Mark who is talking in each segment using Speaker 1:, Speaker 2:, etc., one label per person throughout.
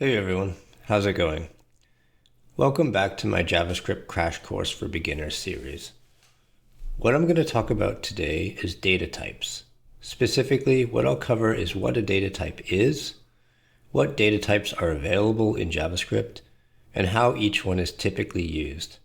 Speaker 1: Hey everyone, how's it going? Welcome back to my JavaScript Crash Course for Beginners series. What I'm going to talk about today is data types. Specifically, what I'll cover is what a data type is, what data types are available in JavaScript, and how each one is typically used.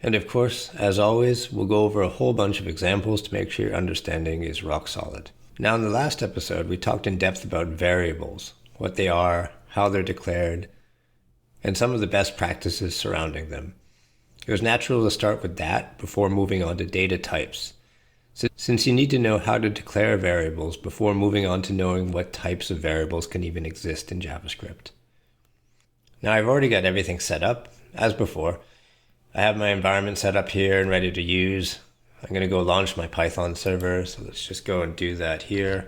Speaker 1: And of course, as always, we'll go over a whole bunch of examples to make sure your understanding is rock solid. Now, in the last episode, we talked in depth about variables, what they are, how they're declared, and some of the best practices surrounding them. It was natural to start with that before moving on to data types, since you need to know how to declare variables before moving on to knowing what types of variables can even exist in JavaScript. Now, I've already got everything set up, as before. I have my environment set up here and ready to use. I'm going to go launch my Python server, so let's just go and do that here.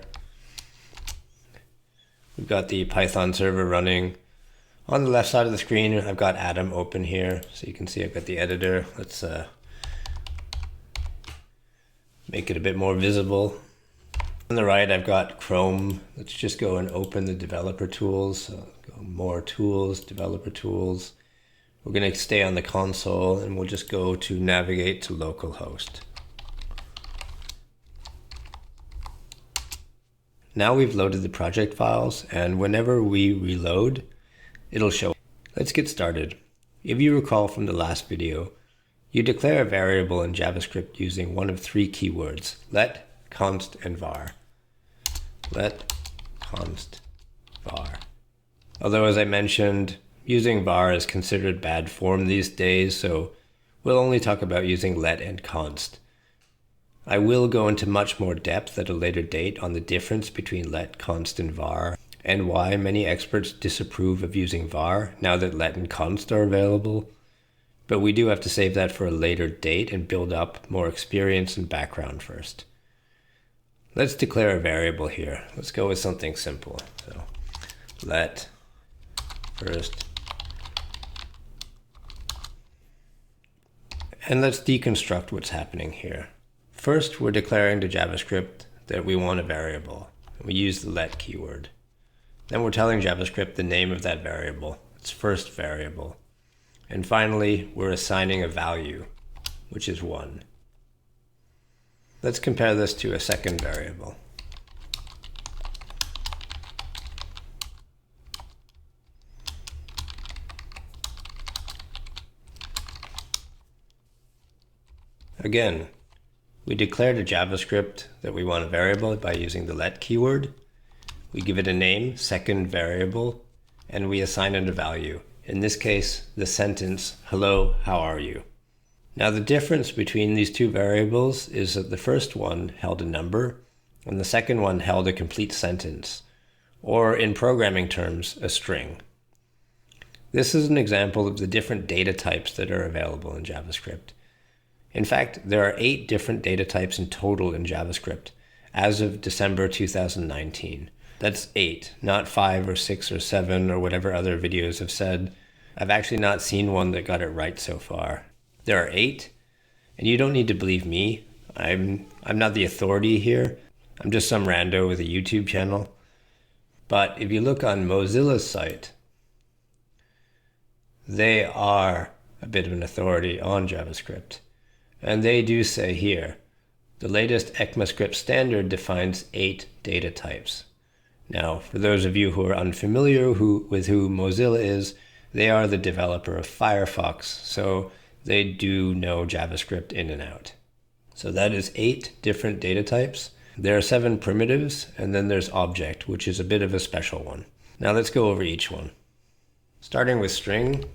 Speaker 1: We've got the Python server running. On the left side of the screen, I've got Atom open here. So you can see I've got the editor. Let's make it a bit more visible. On the right, I've got Chrome. Let's just go and open the developer tools. So go more tools, developer tools. We're going to stay on the console and we'll just go to navigate to localhost. Now we've loaded the project files, and whenever we reload, it'll show. Let's get started. If you recall from the last video, you declare a variable in JavaScript using one of three keywords: let, const, and var. Let, const, var. Although, as I mentioned, using var is considered bad form these days, so we'll only talk about using let and const. I will go into much more depth at a later date on the difference between let, const, and var, and why many experts disapprove of using var now that let and const are available. But we do have to save that for a later date and build up more experience and background first. Let's declare a variable here. Let's go with something simple. So let first. And let's deconstruct what's happening here. First, we're declaring to JavaScript that we want a variable. We use the let keyword. Then we're telling JavaScript the name of that variable, its first variable. And finally, we're assigning a value, which is 1. Let's compare this to a second variable. Again, we declare to JavaScript that we want a variable by using the let keyword. We give it a name, second variable, and we assign it a value. In this case, the sentence, hello, how are you? Now the difference between these two variables is that the first one held a number, and the second one held a complete sentence, or in programming terms, a string. This is an example of the different data types that are available in JavaScript. In fact, there are 8 different data types in total in JavaScript as of December 2019. That's 8, not 5 or 6 or 7 or whatever other videos have said. I've actually not seen one that got it right so far. There are 8, and you don't need to believe me. I'm not the authority here. I'm just some rando with a YouTube channel. But if you look on Mozilla's site, they are a bit of an authority on JavaScript. And they do say here, the latest ECMAScript standard defines 8 data types. Now, for those of you who are unfamiliar with who Mozilla is, they are the developer of Firefox, so they do know JavaScript in and out. So that is 8 different data types. There are 7 primitives, and then there's object, which is a bit of a special one. Now let's go over each one. Starting with string.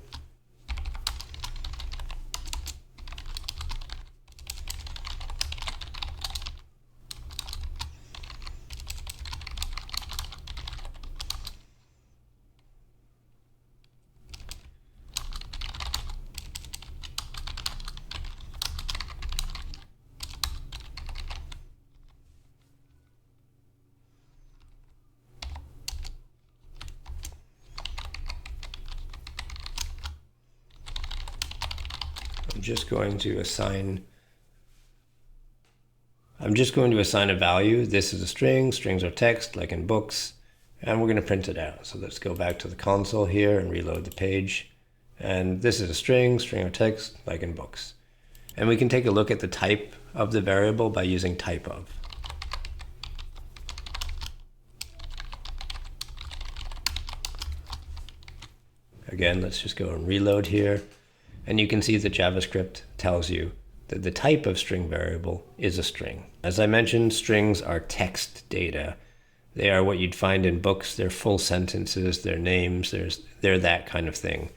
Speaker 1: I'm just going to assign a value. This is a string. Strings are text, like in books. and we're going to print it out. So let's go back to the console here and reload the page. And this is a string of text, like in books. And we can take a look at the type of the variable by using type of. Again, let's just go and reload here. And you can see that JavaScript tells you that the type of string variable is a string. As I mentioned, strings are text data. They are what you'd find in books. They're full sentences, they're names, they're that kind of thing.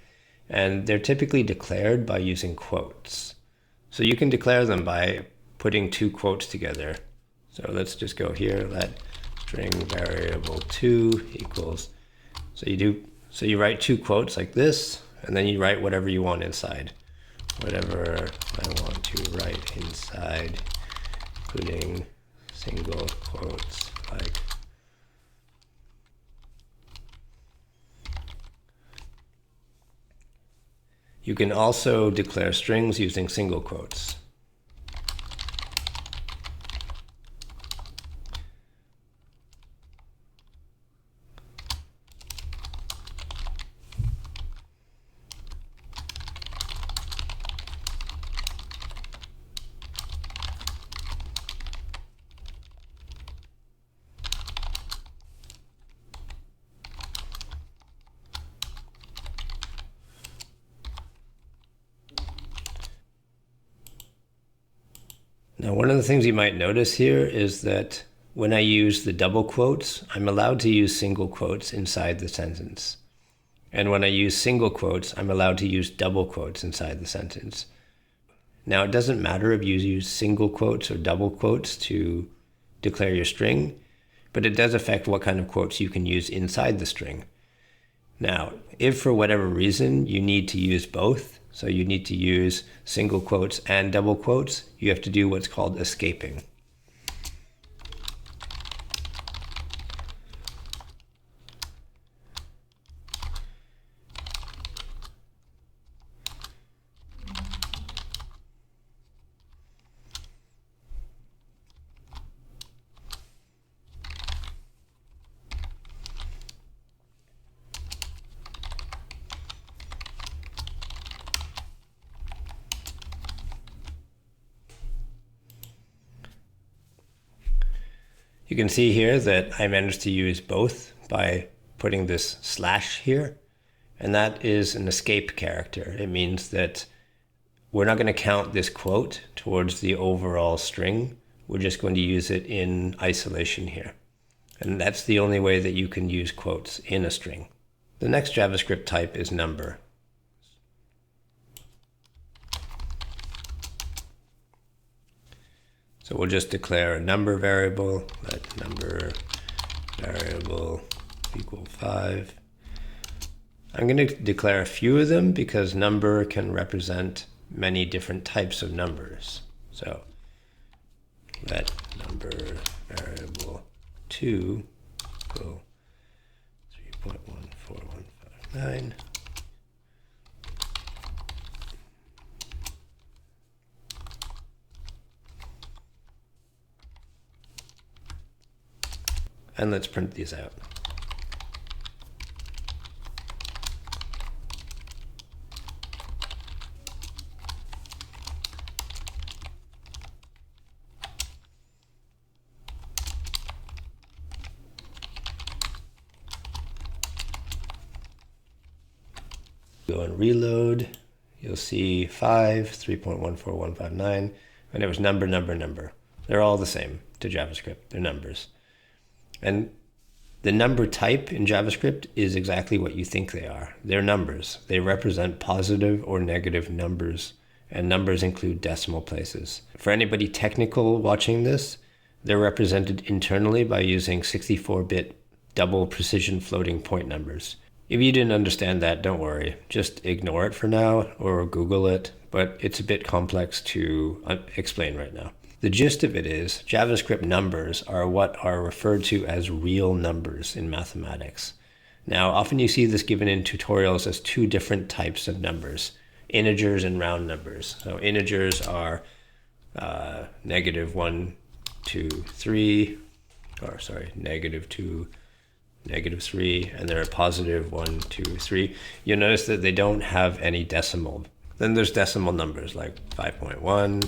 Speaker 1: And they're typically declared by using quotes. So you can declare them by putting two quotes together. So let's just go here, let string variable 2 equals, so you write two quotes like this, and then you write whatever you want inside. Whatever I want to write inside, including single quotes like. You can also declare strings using single quotes. Now, one of the things you might notice here is that when I use the double quotes, I'm allowed to use single quotes inside the sentence. And when I use single quotes, I'm allowed to use double quotes inside the sentence. Now, it doesn't matter if you use single quotes or double quotes to declare your string, but it does affect what kind of quotes you can use inside the string. Now, if for whatever reason you need to use both, so you need to use single quotes and double quotes, you have to do what's called escaping. You can see here that I managed to use both by putting this slash here, and that is an escape character. It means that we're not going to count this quote towards the overall string. We're just going to use it in isolation here. And that's the only way that you can use quotes in a string. The next JavaScript type is number. So we'll just declare a number variable, let number variable equal 5. I'm going to declare a few of them because number can represent many different types of numbers. So let number variable 2 equal 3.14159. And let's print these out. Go and reload. You'll see 5, 3.14159, and it was number. They're all the same to JavaScript. They're numbers. And the number type in JavaScript is exactly what you think they are. They're numbers. They represent positive or negative numbers, and numbers include decimal places. For anybody technical watching this, they're represented internally by using 64-bit double precision floating point numbers. If you didn't understand that, don't worry. Just ignore it for now or Google it, but it's a bit complex to explain right now. The gist of it is JavaScript numbers are what are referred to as real numbers in mathematics. Now, often you see this given in tutorials as two different types of numbers, integers and round numbers. So integers are -1, 2, 3, or sorry, -2, -3, and they're a +1, 2, 3. You'll notice that they don't have any decimal. Then there's decimal numbers like 5.1,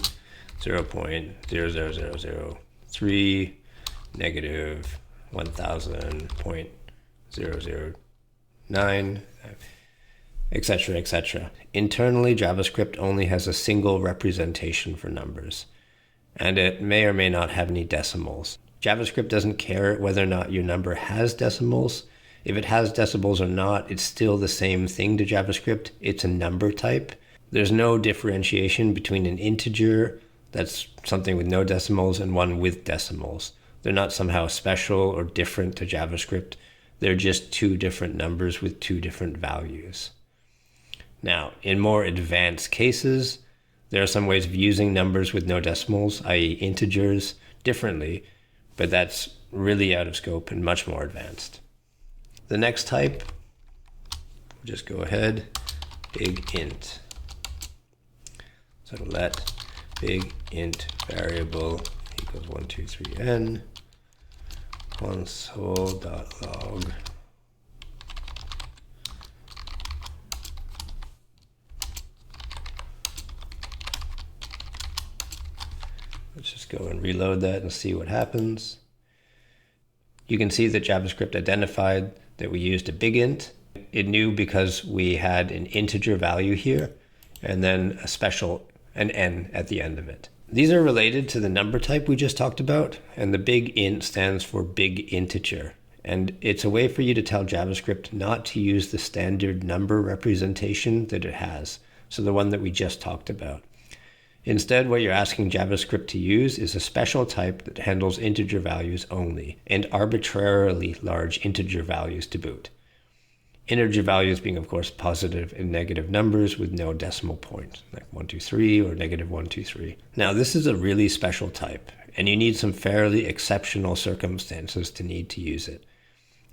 Speaker 1: 0.00003, -1000.009, etc., etc. Internally, JavaScript only has a single representation for numbers, and it may or may not have any decimals. JavaScript doesn't care whether or not your number has decimals. If it has decimals or not, it's still the same thing to JavaScript. It's a number type. There's no differentiation between an integer, that's something with no decimals, and one with decimals. They're not somehow special or different to JavaScript. They're just two different numbers with two different values. Now, in more advanced cases, there are some ways of using numbers with no decimals, i.e. integers, differently, but that's really out of scope and much more advanced. The next type, we'll just go ahead, big int. So let big int variable equals 123n console.log. Let's just go and reload that and see what happens. You can see that JavaScript identified that we used a big int. It knew because we had an integer value here and then an n at the end of it. These are related to the number type we just talked about, and the big int stands for big integer. And it's a way for you to tell JavaScript not to use the standard number representation that it has, so the one that we just talked about. Instead, what you're asking JavaScript to use is a special type that handles integer values only, and arbitrarily large integer values to boot. Integer values being, of course, positive and negative numbers with no decimal point, like 123 or -123. Now, this is a really special type, and you need some fairly exceptional circumstances to need to use it.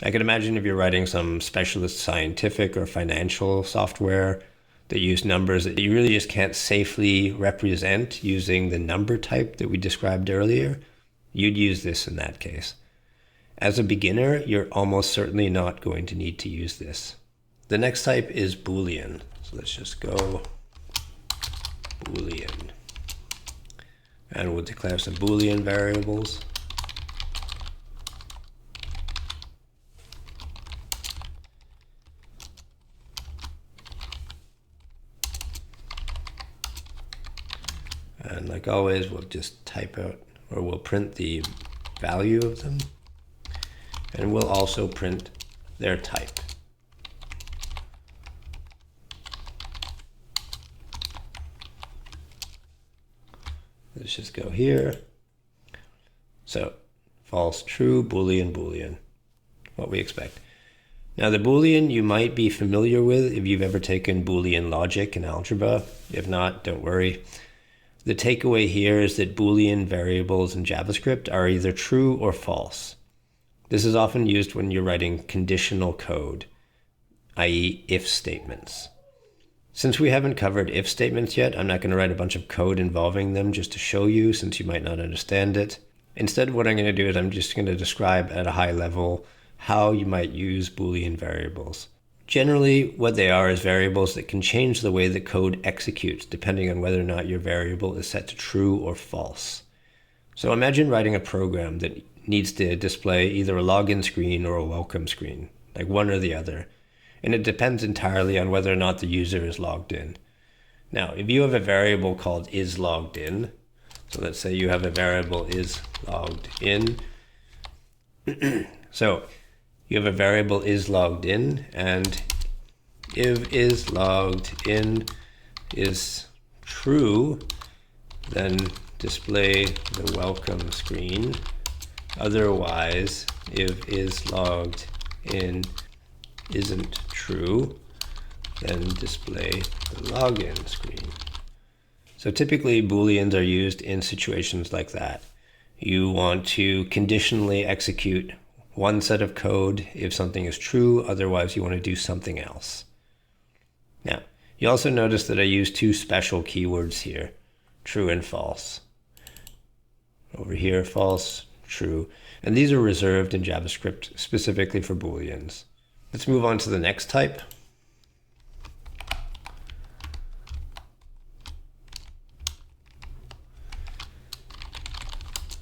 Speaker 1: I can imagine if you're writing some specialist scientific or financial software that use numbers that you really just can't safely represent using the number type that we described earlier, you'd use this in that case. As a beginner, you're almost certainly not going to need to use this. The next type is Boolean. So let's just go Boolean. And we'll declare some Boolean variables. And like always, we'll just type out, or we'll print the value of them. And we'll also print their type. Let's just go here. So false, true, Boolean, Boolean, what we expect. Now the Boolean you might be familiar with if you've ever taken Boolean logic in algebra. If not, don't worry. The takeaway here is that Boolean variables in JavaScript are either true or false. This is often used when you're writing conditional code, i.e. if statements. Since we haven't covered if statements yet, I'm not going to write a bunch of code involving them just to show you, since you might not understand it. Instead, what I'm going to do is I'm just going to describe at a high level how you might use Boolean variables. Generally, what they are is variables that can change the way the code executes depending on whether or not your variable is set to true or false. So imagine writing a program that needs to display either a login screen or a welcome screen, like one or the other. And it depends entirely on whether or not the user is logged in. Now, if you have a variable called isLoggedIn, so let's say you have a variable isLoggedIn. So you have a variable isLoggedIn, and if isLoggedIn is true, then display the welcome screen. Otherwise, if isLoggedIn isn't true, then display the login screen. So typically Booleans are used in situations like that. You want to conditionally execute one set of code if something is true, otherwise you want to do something else. Now, you also notice that I use two special keywords here, true and false. Over here, false, true. And these are reserved in JavaScript specifically for Booleans. Let's move on to the next type.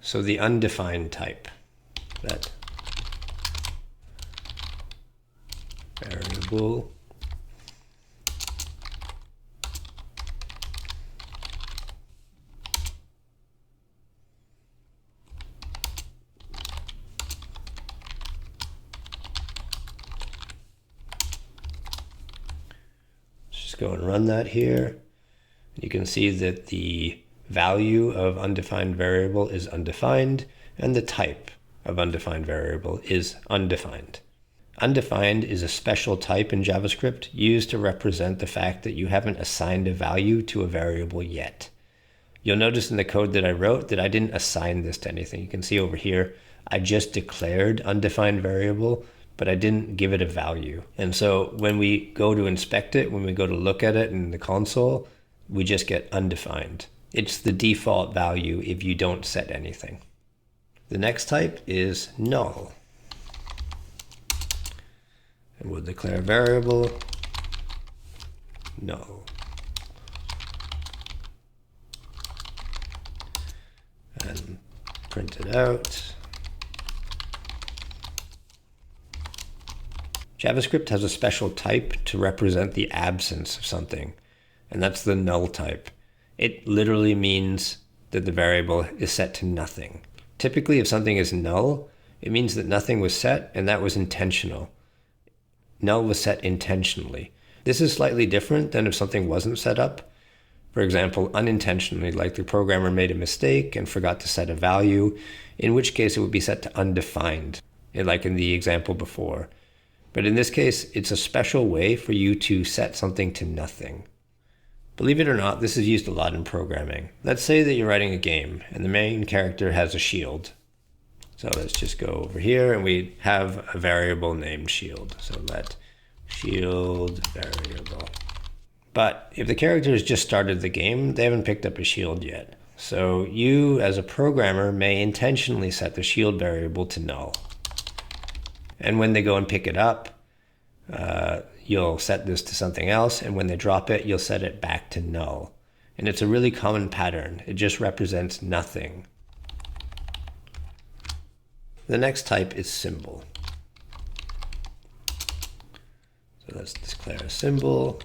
Speaker 1: So the undefined type, that variable go and run that here. You can see that the value of undefined variable is undefined, and the type of undefined variable is undefined. Undefined is a special type in JavaScript used to represent the fact that you haven't assigned a value to a variable yet. You'll notice in the code that I wrote that I didn't assign this to anything. You can see over here, I just declared undefined variable, but I didn't give it a value. And so when we go to inspect it, when we go to look at it in the console, we just get undefined. It's the default value if you don't set anything. The next type is null. And we'll declare variable null. And print it out. JavaScript has a special type to represent the absence of something, and that's the null type. It literally means that the variable is set to nothing. Typically, if something is null, it means that nothing was set, and that was intentional. Null was set intentionally. This is slightly different than if something wasn't set up. For example, unintentionally, like the programmer made a mistake and forgot to set a value, in which case it would be set to undefined, like in the example before. But in this case, it's a special way for you to set something to nothing. Believe it or not, this is used a lot in programming. Let's say that you're writing a game and the main character has a shield. So let's just go over here and we have a variable named shield. So let shield variable. But if the character has just started the game, they haven't picked up a shield yet. So you as a programmer may intentionally set the shield variable to null. And when they go and pick it up, you'll set this to something else. And when they drop it, you'll set it back to null. And it's a really common pattern. It just represents nothing. The next type is symbol. So let's declare a symbol.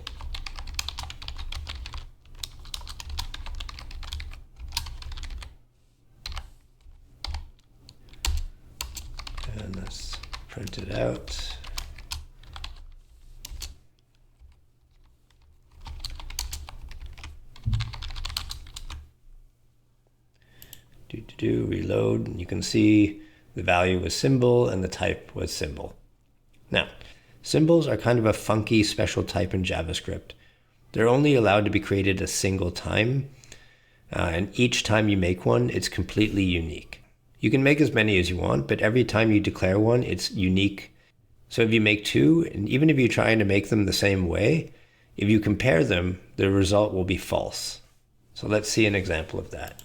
Speaker 1: And let's print it out. Reload, and you can see the value was symbol and the type was symbol. Now, symbols are kind of a funky special type in JavaScript. They're only allowed to be created a single time, and each time you make one, it's completely unique. You can make as many as you want, but every time you declare one, it's unique. So if you make two, and even if you're trying to make them the same way, if you compare them, the result will be false. So let's see an example of that.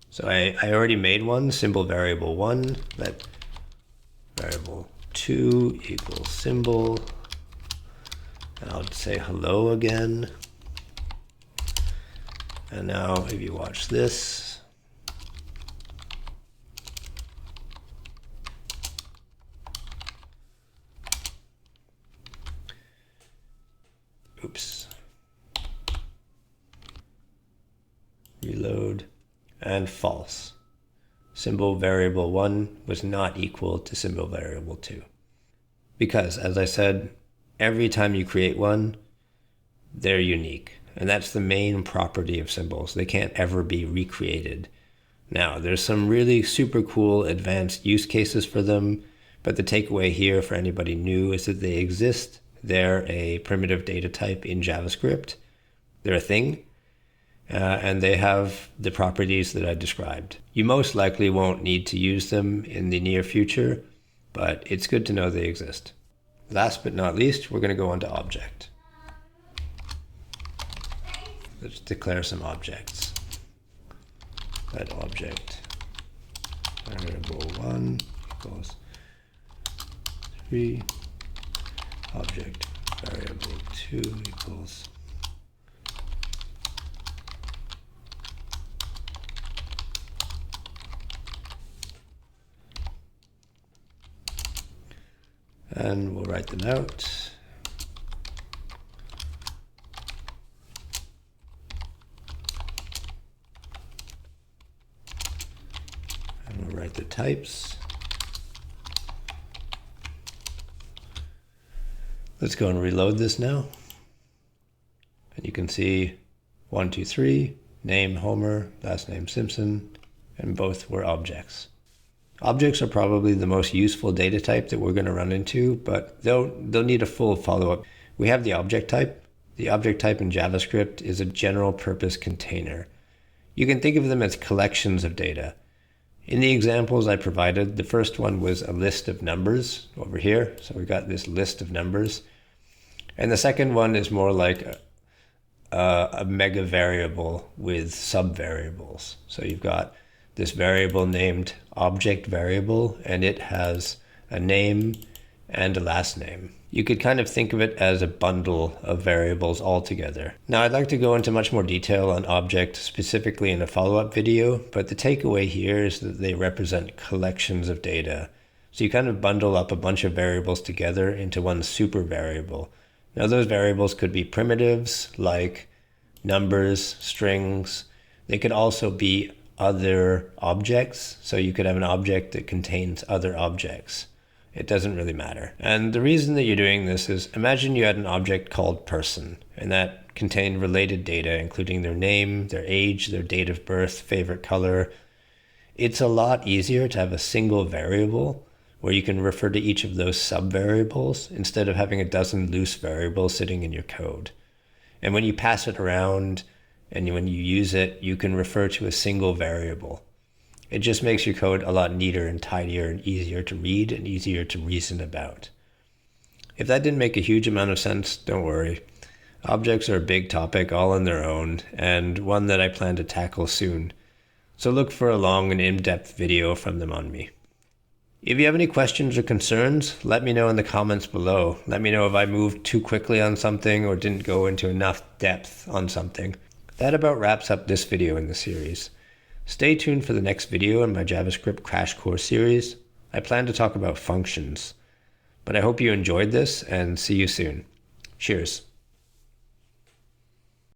Speaker 1: So I already made one, symbol variable 1, let variable 2 equals symbol, and I'll say hello again. And now if you watch this, oops, reload, and false. Symbol variable 1 was not equal to symbol variable 2. Because, as I said, every time you create one, they're unique. And that's the main property of symbols. They can't ever be recreated. Now, there's some really super cool advanced use cases for them, but the takeaway here for anybody new is that they exist. They're a primitive data type in JavaScript. They're a thing. And they have the properties that I described. You most likely won't need to use them in the near future, but it's good to know they exist. Last but not least, we're going to go on to object. Let's declare some objects. Let object variable 1 equals 3, object variable 2 equals and we'll write them out. And we'll write the types. Let's go and reload this now. And you can see 1, 2, 3, name Homer, last name Simpson, and both were objects. Objects are probably the most useful data type that we're going to run into, but they'll need a full follow-up. We have the object type. The object type in JavaScript is a general purpose container. You can think of them as collections of data. In the examples I provided, the first one was a list of numbers over here. So we got this list of numbers. And the second one is more like a mega variable with subvariables. So you've got this variable named object variable, and it has a name and a last name. You could kind of think of it as a bundle of variables all together. Now, I'd like to go into much more detail on object specifically in a follow-up video, but the takeaway here is that they represent collections of data. So you kind of bundle up a bunch of variables together into one super variable. Now, those variables could be primitives like numbers, strings. They could also be other objects. So you could have an object that contains other objects. It doesn't really matter. And the reason that you're doing this is, imagine you had an object called person, and that contained related data, including their name, their age, their date of birth, favorite color. It's a lot easier to have a single variable where you can refer to each of those subvariables instead of having a dozen loose variables sitting in your code. And when you pass it around, and when you use it, you can refer to a single variable. It just makes your code a lot neater and tidier and easier to read and easier to reason about. If that didn't make a huge amount of sense, don't worry. Objects are a big topic all on their own, and one that I plan to tackle soon. So look for a long and in-depth video from them on me. If you have any questions or concerns, let me know in the comments below. Let me know if I moved too quickly on something or didn't go into enough depth on something. That about wraps up this video in the series. Stay tuned for the next video in my JavaScript crash course series. I plan to talk about functions. But I hope you enjoyed this, and see you soon. Cheers.